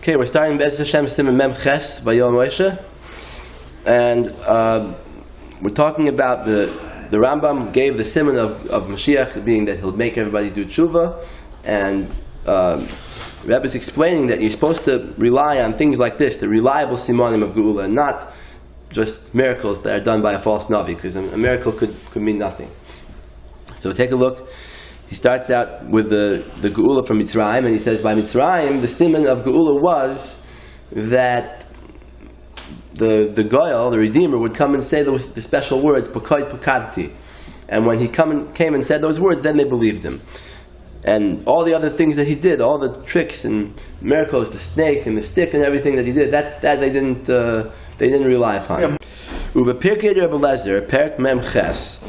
Okay, we're starting Be'ez Hashem Siman Mem Ches Vayoel Moshe, and we're talking about the Rambam gave the Siman of Mashiach, being that he'll make everybody do tshuva, and Rabbi is explaining that you're supposed to rely on things like this, the reliable Simanim of Geula, and not just miracles that are done by a false Navi, because a miracle could mean nothing. So take a look. He starts out with the Geula from Mitzrayim, and he says by Mitzrayim, the Siman of Geula was that the Goyal, the Redeemer, would come and say the special words, Pakoi Pakadti. And when he came and said those words, then they believed him. And all the other things that he did, all the tricks and miracles, the snake and the stick and everything that he did, that they didn't rely upon. Uva Pirkei Rabbi Lezer, Perk Mem Ches.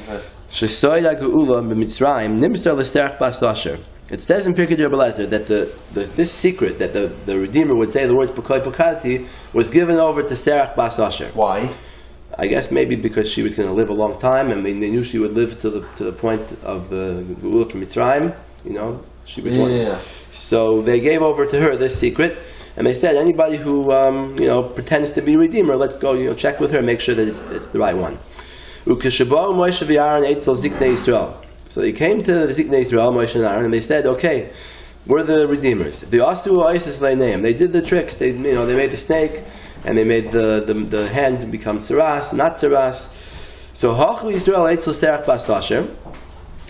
It says in Pirkei Rabbi Lezer that this secret that the Redeemer would say the words Pakoi Pakati was given over to Serach Bas Asher. Why? I guess maybe because she was going to live a long time, and they knew she would live to the point of the Geula from Mitzrayim. You know, she was one. Yeah. So they gave over to her this secret, and they said anybody who pretends to be Redeemer, let's go check with her, make sure that it's the right one. So he came to the Ziknei Yisrael, Moshe and Aaron, and they said, okay, we're the Redeemers. The Asu Isis name. They did the tricks. They made the snake, and they made the hand become Saras, not Saras. So Hachu Yisrael Eitzel Serach Bas Asher.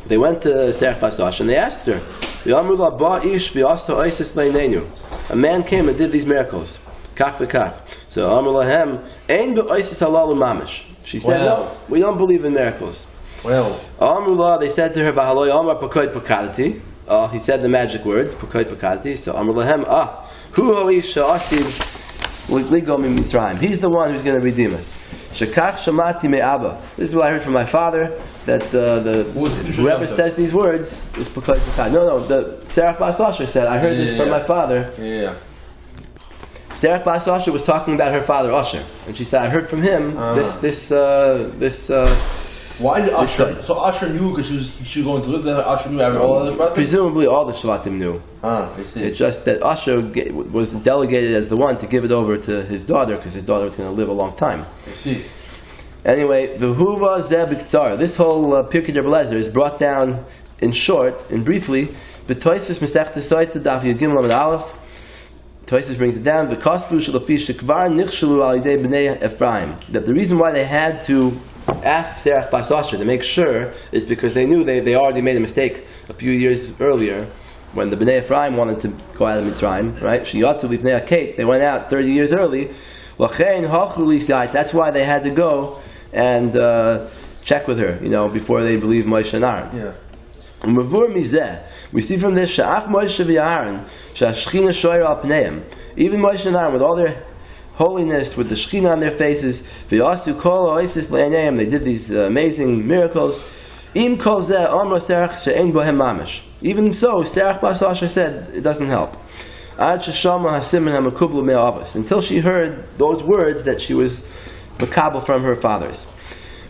They went to Serach Bas Asher and they asked her, a man came and did these miracles. Kach v'kach. So Amr Lahem, Ein be'oisis halalu mamish. She said, no, we don't believe in miracles. Well, Amrullah, they said to her, V'haloi Amar Pakoi Pakadati. He said the magic words, Pakoi Pakadati. So Amr Lahem, Hu Hoish Sha'asid Ligo Mitzrayim. He's the one who's going to redeem us. Shekach Shamati Me'aba. This is what I heard from my father, that whoever says these words is Pakoi Pakadati. No, the Serach Bas Asher said, I heard this from my father. Yeah. Serach Bas Asher was talking about her father Asher, and she said, I heard from him this. Why did Asher? So Asher knew because she was going to live there. Asher knew all other Shvatim? Presumably all the Shvatim knew. I see. It's just that Asher was delegated as the one to give it over to his daughter, because his daughter was going to live a long time. I see. Anyway, V'huva Zeh B'Ktsar. This whole Pirkei Rabbi Lezer is brought down in short and briefly. B'Toisvis Masechta Soita Daf Yud Gimel Amud Aleph. Toises brings it down. That the reason why they had to ask Serach Bas Asher to make sure is because they knew they already made a mistake a few years earlier when the Bnei Ephraim wanted to go out of Mitzrayim. Right? They went out 30 years early. That's why they had to go and check with her, before they believed Moshe and Aaron. Yeah. We see from this Sha'af Moshe v'Aaron Sha'ashchina shoyer al pneim. Even Moshe and Aaron, with all their holiness, with the Shechina on their faces, v'yasu kol ha'oisis le'aneim, they did these amazing miracles. Im kol zeh amro Serach she'ein bohem mamish. Even so, Serach Bas Asher said it doesn't help. Ad sheshama hasiman ha'makublu me'avos, until she heard those words that she was makabel from her fathers.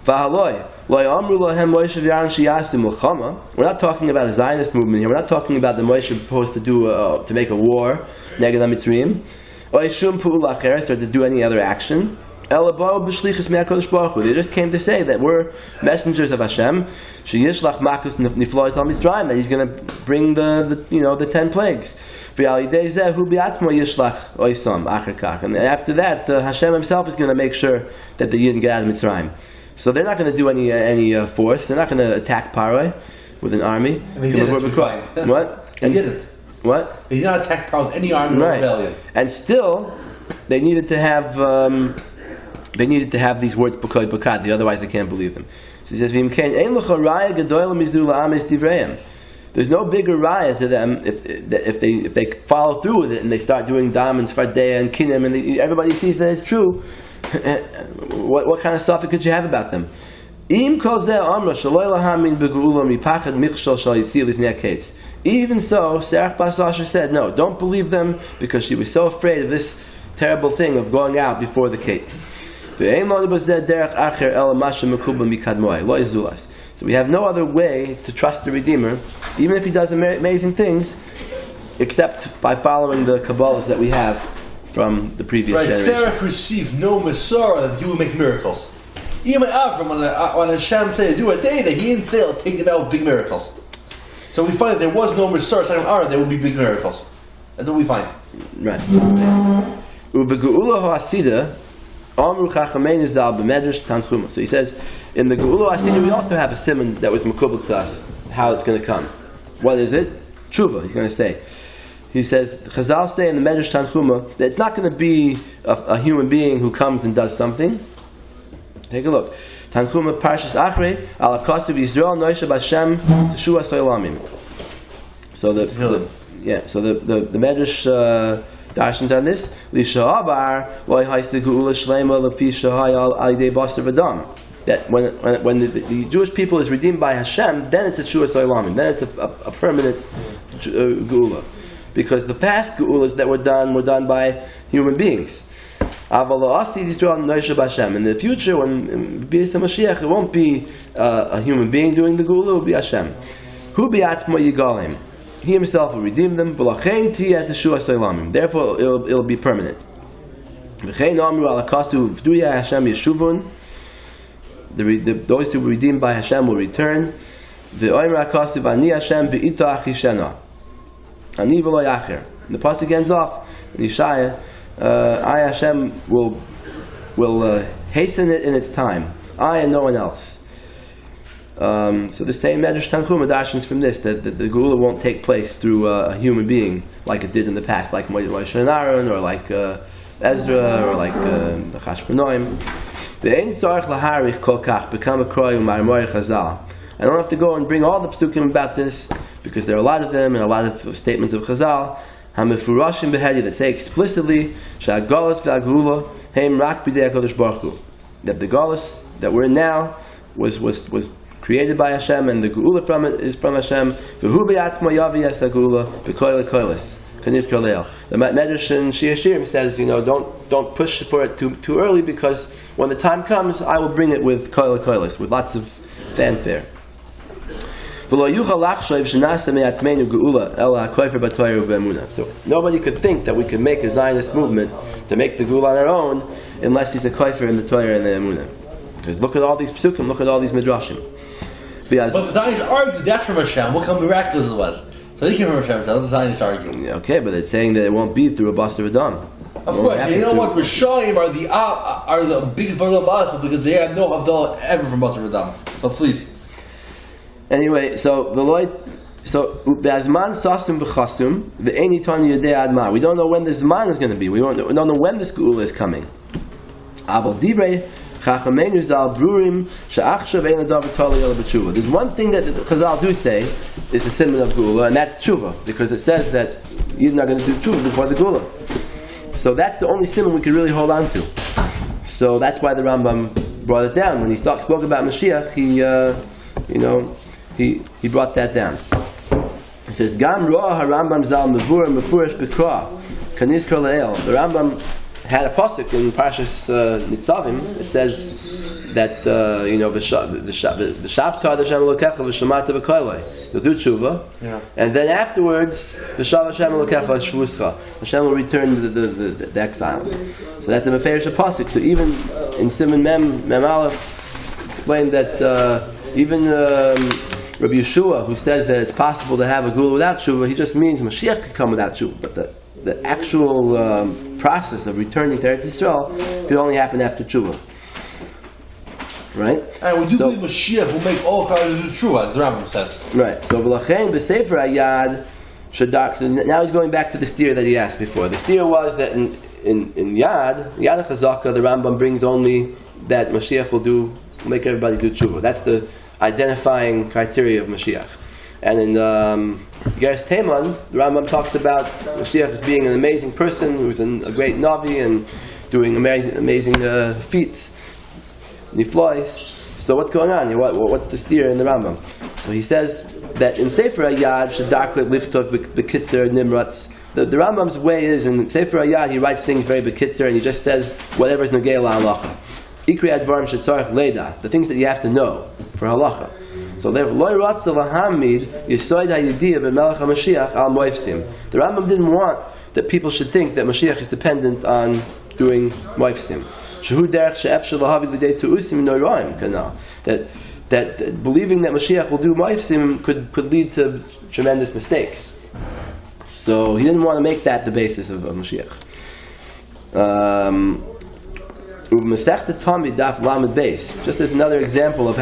V'haloi. We're not talking about a Zionist movement here. We're not talking about the Moshe supposed to do to make a war neged Mitzrayim, or to do any other action. They just came to say that we're messengers of Hashem. That He's going to bring the 10 plagues. And after that, Hashem Himself is going to make sure that the Yidden get out of Mitzrayim. So they're not going to do any force. They're not going to attack Paroi with an army. And they did it. What? They did it. What? They did not attack Paroi with any army or rebellion. And still, they needed to have these words Pakoi Pakati. Otherwise, they can't believe them. So he says, there's no bigger raya to them if they follow through with it and they start doing dam and svardeya and kinim and everybody sees that it's true. What kind of stuff could you have about them? Even so, Serach Bas Asher said, no, don't believe them, because she was so afraid of this terrible thing of going out before the gates. So we have no other way to trust the Redeemer, even if he does amazing things, except by following the Kabbalahs that we have from the previous generations. Sarah received no Masorah that he would make miracles. Even Avram, when Hashem said do it, he didn't say I'll take them out with big miracles. So we find that there was no Masorah saying Aaron, there would be big miracles. That's what we find. Right. So he says, in the Geula Hasidah we also have a Siman that was Mekubal to us, how it's going to come. What is it? Tshuva, he's going to say. He says, Chazal say in the Medrash Tanchuma that it's not going to be a human being who comes and does something. Take a look. Tanchuma Parshas Achrei Al-Quds Yisrael Noisha B'Hashem Shevuos Olamim. So the Medrash darshans on this. That when the Jewish people is redeemed by Hashem, then it's a Shevuos Olamim. Then it's a permanent Geula. Because the past Geulas that were done by human beings. In the future, when B'is Mashiach, it won't be a human being doing the Geula, it will be Hashem. He himself will redeem them. Therefore, it'll be permanent. Those who were redeemed by Hashem will return. And the pasuk ends off in Yeshaya, I Hashem will hasten it in its time. I and no one else. So the same Medrash Tanchuma darshans from this that the Geula won't take place through a human being like it did in the past, like Moshe and Aaron, or like Ezra, or like the Chashmonaim. I don't have to go and bring all the psukim about this, because there are a lot of them and a lot of statements of Chazal that say explicitly that the Galus that we're in now was created by Hashem, and the Geula from it is from Hashem. The Medrash in Shiur says, don't push for it too early, because when the time comes, I will bring it with koilis, with lots of fanfare. So nobody could think that we could make a Zionist movement to make the Geula on our own unless he's a koifer in the Torah and the Emunah. Because look at all these psukim, look at all these midrashim. But the Zionists argue that's from Hashem. What kind of miraculous it was? So they came from Hashem. So the Zionists argue. Yeah, okay, but it's saying that it won't be through a Basar Adam. Of course, you know what? Rishonim are the biggest Basar Adam, because they have no Havdalah ever from Basar Adam. So please. Anyway, so the Lord, Be'azman Sasim B'chasum Ve'eni Tani Yodei Adma. We don't know when this Zman is going to be. We don't know when this Geula is coming. Aval Divrei Chachamenu Zal Brurim She'achshav Ein Adav Tali Ela B'Tshuva. There's one thing that the Chazal do say is the Siman of Geula, and that's Tshuva, because it says that you're not going to do Tshuva before the Geula. So that's the only Siman we can really hold on to. So that's why the Rambam brought it down. When he spoke about Mashiach, he brought that down. He says, Gam Ro'ah HaRambam Zal Mevur Mefurish B'Kra Kanis Kol Le'el. The Rambam had a pasuk in Parshas Nitzavim. It says that V'shavta Hashem Elokecha V'shamata B'Koilei. You'll do tshuva, and then afterwards V'shav Hashem Elokecha Shvuscha. Hashem will return the exiles. So that's a mefarish pasuk. So even in Siman Mem Aleph explained that even Rabbi Yeshua, who says that it's possible to have a Geula without tshuva, he just means Mashiach could come without tshuva, but the actual process of returning to Eretz Yisrael could only happen after tshuva. Right? And we do believe Mashiach will make all cars do tshuva, as the Rambam says. Right. So v'lachein b'sefer hayad shadak. So now he's going back to the steer that he asked before. The steer was that in Yad HaChazaka, the Rambam brings only that Mashiach will make everybody do tshuva. That's the identifying criteria of Mashiach. And in Geras Teman, the Rambam talks about Mashiach as being an amazing person who's a great Navi and doing amazing feats. And he flies. So what's going on? What's the steer in the Rambam? So he says that in Sefer Hayad, Shadaklet Liftov Bekitzer Nimratz. The Rambam's way is, in Sefer Hayad, he writes things very bekitzer, and he just says whatever is Nogei LaHalacha. The things that you have to know for halacha. So therefore, Loi Ratza Lahamid Yisoid HaYidiyah B'Melech HaMashiach Al Moifsim. The Rambam didn't want that people should think that Mashiach is dependent on doing Moifsim. Shehu Derech She'efshel Lahavi L'Dei Tu'usim Noiraim Kanal. That believing that Mashiach will do Moifsim could lead to tremendous mistakes. So he didn't want to make that the basis of Mashiach. Just as another example of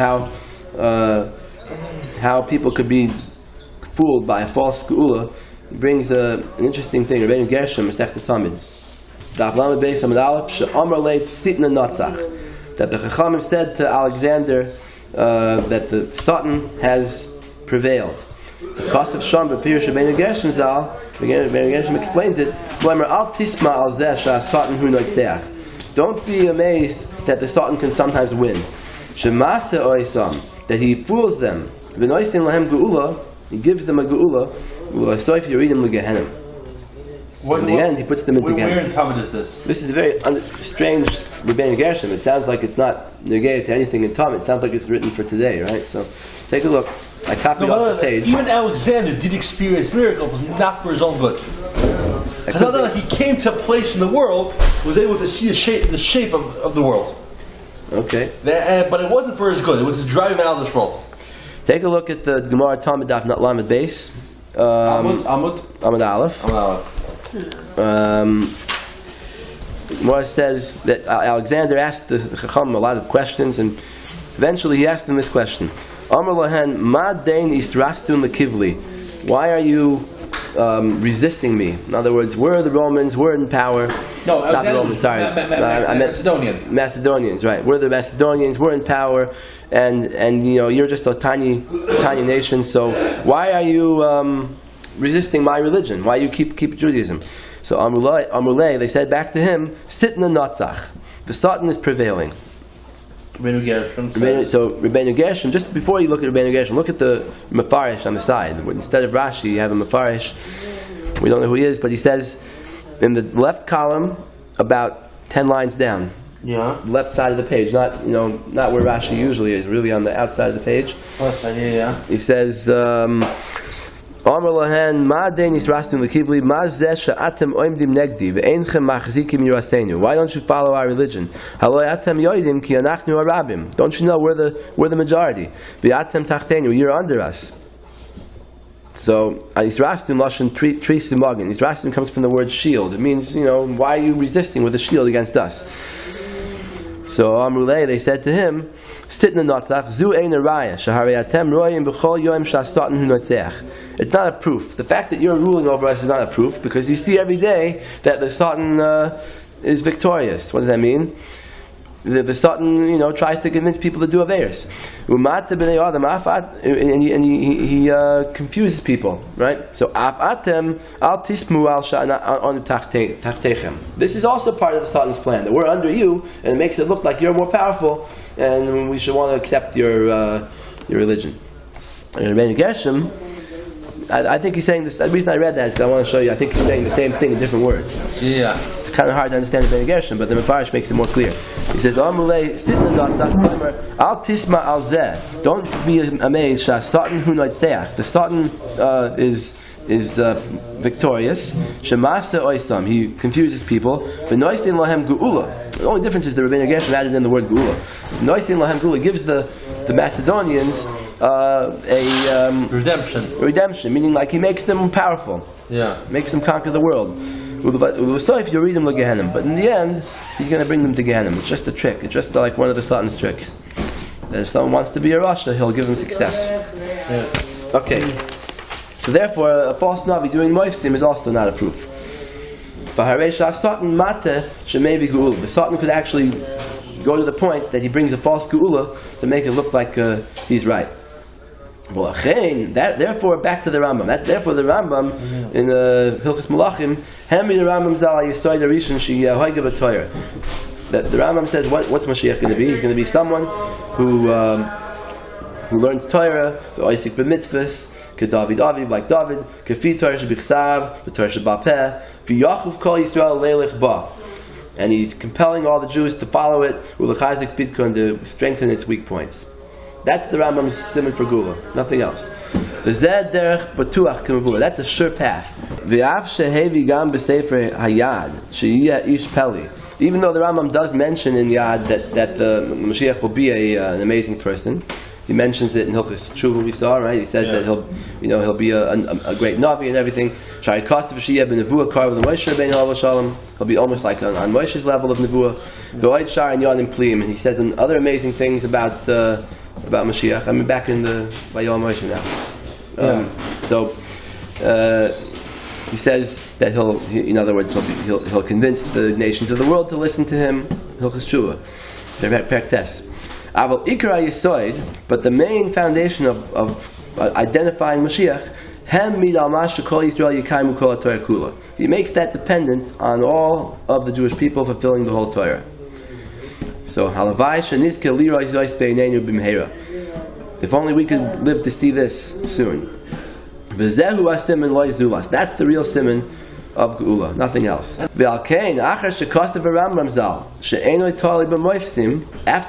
how people could be fooled by a false geula, he brings an interesting thing. Rabbi Gershom, Masechta Tamid, Daf Lamed Beis Amud Aleph, she'amar leit sitna natzach, that the Chachamim said to Alexander that the Satan has prevailed. It's a Chassav Sham b'Pirush Rabbi Gershom Zal. Rabbi Gershom explains it. Al tisma al zeh she'asatan hu noitzeach. Don't be amazed that the Satan can sometimes win. Shemase oisam, that he fools them. V'noisin lahem geula, he gives them a geula. V'losoif yiridim legehenim. In the end, he puts them into Gehenna. Where in Talmud is this? This is a very strange Rabbeinu Gershom. It sounds like it's not negated to anything in Talmud. It sounds like it's written for today, right? So, take a look. I copied off the page. Even Alexander did experience miracles, not for his own good. It's not that he came to a place in the world, was able to see the shape of the world. Okay. But it wasn't for his good. It was to drive him out of this world. Take a look at the Gemara Talmud Daf Not Lamed Beis. Amud Aleph. Gemara says that Alexander asked the Chacham a lot of questions, and eventually he asked them this question: Amar lahen ma dein israstun lekivli? Why are you resisting me? In other words, we're the Romans, we're in power. No, not the Romans. Sorry, Macedonian. Macedonians, right? We're the Macedonians. We're in power, and you're just a tiny nation. So why are you resisting my religion? Why you keep Judaism? So Amrulay, they said back to him, Sitna Natzach. The Satan is prevailing. So Rabbeinu Gershom, just before you look at Rabbeinu Gershom, look at the Mefarish on the side. Instead of Rashi, you have a Mefarish. We don't know who he is, but he says in the left column, about 10 lines down. Yeah. Left side of the page, not where Rashi usually is, really on the outside of the page. Left side, yeah. He says, Amar lahen ma denis rastun lekivli ma zeh she'atem oimdim negdi ve'einchem machzikim yirasenu. Why don't you follow our religion? Haloi atem yoidim ki anachnu arabim. Don't you know we're the majority? Ve'atem tachtenu, you're under us. So Yisrastun lashon tri simagin. Yisrastun comes from the word shield. It means why are you resisting with a shield against us? So Amrulay, they said to him, Sitna Natzach, Zu ein araya, Shahari atem royim b'chol yoim shasatan hu notzeach. It's not a proof. The fact that you're ruling over us is not a proof, because you see every day that the Satan is victorious. What does that mean? The Satan, tries to convince people to do aveiros. And he confuses people, right? So afatem al tismu al sha'an tachtechem. This is also part of the Satan's plan, that we're under you, and it makes it look like you're more powerful, and we should want to accept your religion. And Rabbeinu Gershom, I think he's saying this. The reason I read that is because I want to show you. I think he's saying the same thing in different words. Yeah. It's kind of hard to understand the Rabbeinu Gershom, but the Mefarish makes it more clear. He says, "Amulei sitna datzach kamer al tisma al zeh." Don't be amazed. Satan hu noitzeach. The Satan is victorious. Shemasa oisam. He confuses people. V'noisin lahem geula. The only difference is the Rabbeinu Gershom added in the word geula. Noisin lahem geula gives the Macedonians a redemption, meaning like he makes them powerful. Yeah. Makes them conquer the world. If you read him to Gehenna, but in the end, he's going to bring them to Gehenna. It's just a trick. It's just like one of the Satan's tricks. That if someone wants to be a Rasha, he'll give them success. Yeah. Okay. So therefore, a false Navi doing Moifsim is also not a proof. The Satan could actually go to the point that he brings a false geula to make it look like he's right. Therefore, back to the Rambam. Therefore the Rambam in Hilchos Malachim, Hemi the Rambam Zal Yisoid Arishon She Hoiga B'Torah. The Rambam says, what's Mashiach going to be? He's going to be someone who learns Torah, the Oisik B'Mitzvahs, David like David, Kefi Torah Shebichsav, the Torah Shebapeh, V'Yachuv Kol Yisrael Leilich Ba. And he's compelling all the Jews to follow it, U'Lechazik Bidkon, to strengthen its weak points. That's the Rambam's siman for Gula, nothing else. V'zeh derech batuach k'mavula. That's a sure path. V'av shehevi gam b'sefer hayad sheyiyah ish peli. Even though the Rambam does mention in Yad that the Mashiach will be an amazing person, he mentions it in Hilchos Tshuva we saw, right? He says that he'll be a great Navi and everything. He'll be almost like on Moshe's level of Nevuah. And he says other amazing things about Mashiach. I mean, back in the Vayoel Moshe now. He says that in other words, he'll convince the nations of the world to listen to him. Hilchos Tshuva, but the main foundation of identifying Mashiach, he makes that dependent on all of the Jewish people fulfilling the whole Torah. So, if only we could live to see this soon. That's the real siman of Geula, nothing else. After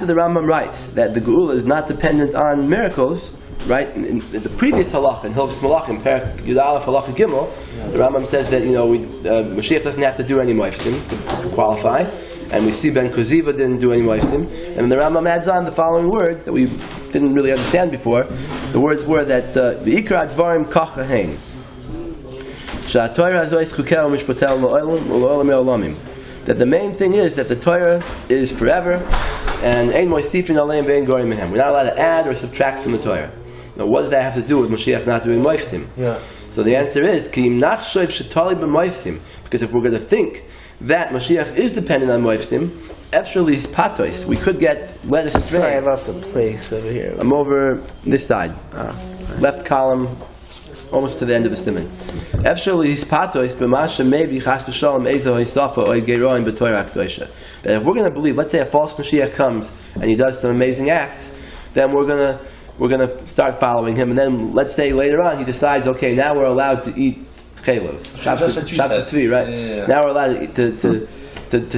the Rambam writes that the Geula is not dependent on miracles, right? In the previous halach in Hilchos Malachim, Perek Yud Aleph Halacha Gimel, the Rambam says that Mashiach doesn't have to do any moifsim to qualify, and we see Ben Kuziva didn't do any moifsim, and the Rambam adds on the following words that we didn't really understand before. The words were that V'ikra Dvarim Kacha Hein. That the main thing is that the Torah is forever, and ein moisifin aleim ve'ein gorim mehem. We're not allowed to add or subtract from the Torah. Now, what does that have to do with Mashiach not doing moifsim? Yeah. So the answer is because if we're going to think that Mashiach is dependent on moifsim, actually is patos. We could get led astray. Sorry, I lost a place over here. I'm over this side, left column, almost to the end of the siman. That if we're going to believe, let's say a false Mashiach comes and he does some amazing acts, then we're going to start following him. And then let's say later on he decides, okay, now we're allowed to eat chaylev, Shabbat, right? Yeah. Now we're allowed to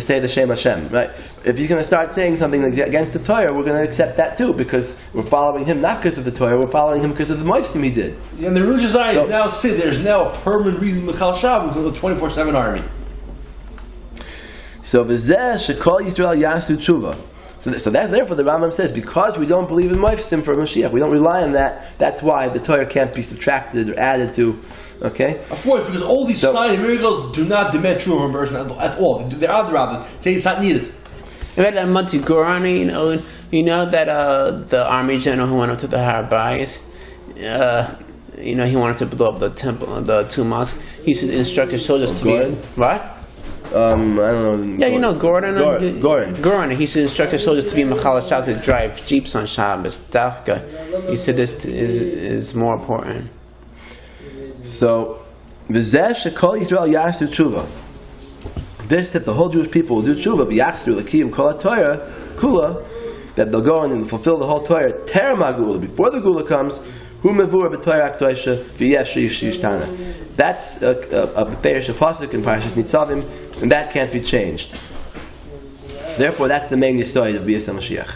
say the Shem Hashem, right? If he's going to start saying something against the Torah, we're going to accept that too, because we're following him not because of the Torah, we're following him because of the moifsim he did. And the religious eyes now see there's now a permanent reading Michal Shav with a 24/7 army. So v'zeh shekol Yisrael yasu tshuva. So that's therefore the Rambam says, because we don't believe in moifsim for Mashiach, we don't rely on that, that's why the Torah can't be subtracted or added to. Okay? Of course, because all these signs and miracles do not demand true reversion at all. They're out the Rabbi. Say it's not needed. You read that Mati Gorani, you know that the army general who went up to the Harbais, he wanted to blow up the temple, the two mosques. He should instruct his soldiers to Gordon? be what? I don't know. Yeah, Gordon. Gordon. He should instruct his soldiers to be Machal Shabbos, to drive jeeps on Shabbos. Dafka. He said this is more important. So, v'zeh shekol Yisrael yasu tshuva. This that the whole Jewish people will do tshuva, v'yachzru l'kiyum kol haTorah kula, that they'll go and fulfill the whole Torah terem ha'gula, before the gula comes, hu mevur b'Torah ha'kdosha v'yesh yishtana. That's a Perish Pasuk in Parashas Nitzavim, and that can't be changed. Therefore, that's the main yisoid of B'yas HaMashiach.